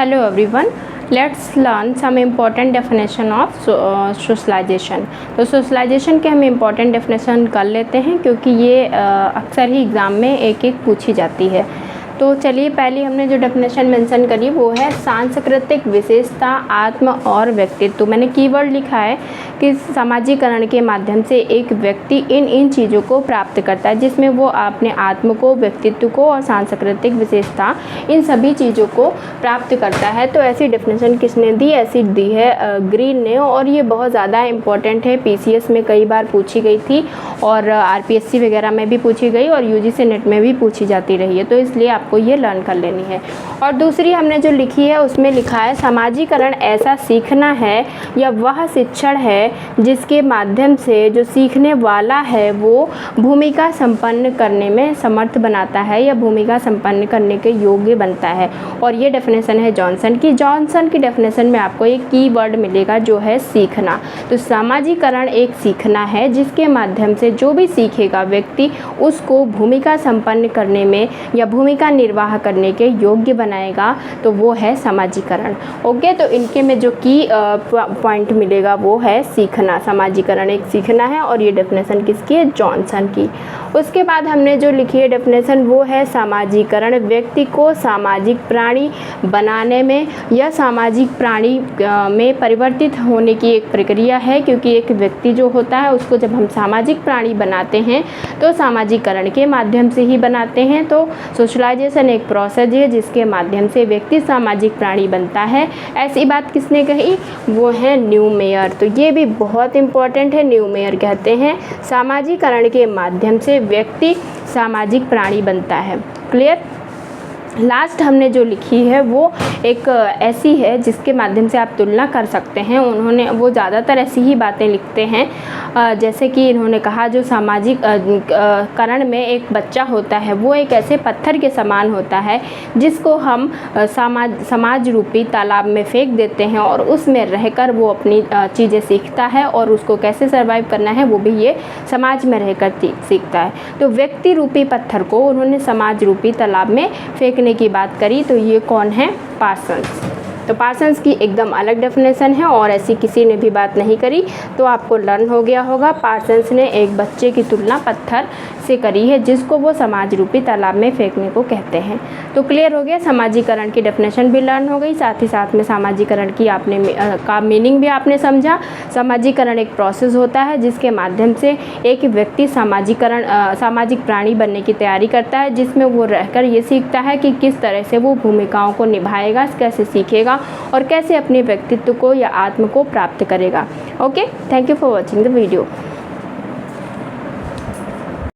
Hello everyone. Let's learn some important definition of socialization. तो socialisation के हम important definition कर लेते हैं क्योंकि ये अक्सर ही एग्ज़ाम में एक एक पूछी जाती है। तो चलिए पहले हमने जो डेफिनेशन मेंशन करी वो है सांस्कृतिक विशेषता, आत्म और व्यक्तित्व। मैंने कीवर्ड लिखा है कि सामाजिकरण के माध्यम से एक व्यक्ति इन चीज़ों को प्राप्त करता है जिसमें वो अपने आत्म को, व्यक्तित्व को और सांस्कृतिक विशेषता इन सभी चीज़ों को प्राप्त करता है। तो ऐसी डेफिनेशन किसने दी? ऐसी दी है ग्रीन ने, और ये बहुत ज़्यादा इम्पॉर्टेंट है। पीसीएस में कई बार पूछी गई थी और आरपीएससी वगैरह में भी पूछी गई और यूजीसी नेट में भी पूछी जाती रही है, तो इसलिए आपको ये लर्न कर लेनी है। और दूसरी हमने जो लिखी है उसमें लिखा है सामाजिकरण ऐसा सीखना है या वह शिक्षण है जिसके माध्यम से जो सीखने वाला है वो भूमिका संपन्न करने में समर्थ बनाता है या भूमिका संपन्न करने के योग्य बनता है। और ये डेफिनेशन है जॉनसन की। जॉनसन की डेफिनेशन में आपको एक कीवर्ड मिलेगा जो है सीखना। तो सामाजिकरण एक सीखना है जिसके माध्यम से जो भी सीखेगा व्यक्ति उसको भूमिका संपन्न करने में या भूमिका निर्वाह करने के योग्य बनाएगा, तो वो है सामाजिकरण। ओके, तो इनके में जो की पॉइंट मिलेगा वो है सीखना। सामाजिकरण एक सीखना है और ये डेफिनेशन किसकी है? जॉनसन की। उसके बाद हमने जो लिखी है डेफिनेशन वो है सामाजिकरण व्यक्ति को सामाजिक प्राणी बनाने में या सामाजिक प्राणी में परिवर्तित होने की एक प्रक्रिया है, क्योंकि एक व्यक्ति जो होता है उसको जब हम सामाजिक प्राणी बनाते हैं तो सामाजिकरण के माध्यम से ही बनाते हैं। तो सोशलाइजेशन एक प्रोसेस है जिसके माध्यम से व्यक्ति सामाजिक प्राणी बनता है। ऐसी बात किसने कही? वो है न्यूमेयर। तो ये भी बहुत इंपॉर्टेंट है। न्यूमेयर कहते हैं सामाजिकरण के माध्यम से व्यक्ति सामाजिक प्राणी बनता है। क्लियर? लास्ट हमने जो लिखी है वो एक ऐसी है जिसके माध्यम से आप तुलना कर सकते हैं। उन्होंने वो ज़्यादातर ऐसी ही बातें लिखते हैं, जैसे कि इन्होंने कहा जो सामाजिक करण में एक बच्चा होता है वो एक ऐसे पत्थर के समान होता है जिसको हम समाज रूपी तालाब में फेंक देते हैं और उसमें रहकर वो अपनी चीज़ें सीखता है और उसको कैसे सर्वाइव करना है वो भी ये समाज में रहकर सीखता है। तो व्यक्ति रूपी पत्थर को उन्होंने समाज रूपी तालाब में फेंक की बात करी। तो ये कौन है? पार्सन्स। तो पार्सन्स की एकदम अलग डेफिनेशन है और ऐसी किसी ने भी बात नहीं करी। तो आपको लर्न हो गया होगा पार्सन्स ने एक बच्चे की तुलना पत्थर से करी है जिसको वो समाज रूपी तालाब में फेंकने को कहते हैं। तो क्लियर हो गया, सामाजिकरण की डेफिनेशन भी लर्न हो गई, साथ ही साथ में सामाजिकरण की आपने का मीनिंग भी आपने समझा। सामाजिकरण एक प्रोसेस होता है जिसके माध्यम से एक व्यक्ति सामाजिक प्राणी बनने की तैयारी करता है, जिसमें वो रहकर ये सीखता है कि किस तरह से वो भूमिकाओं को निभाएगा, कैसे सीखेगा और कैसे अपने व्यक्तित्व को या आत्म को प्राप्त करेगा। Okay, thank you for watching the video.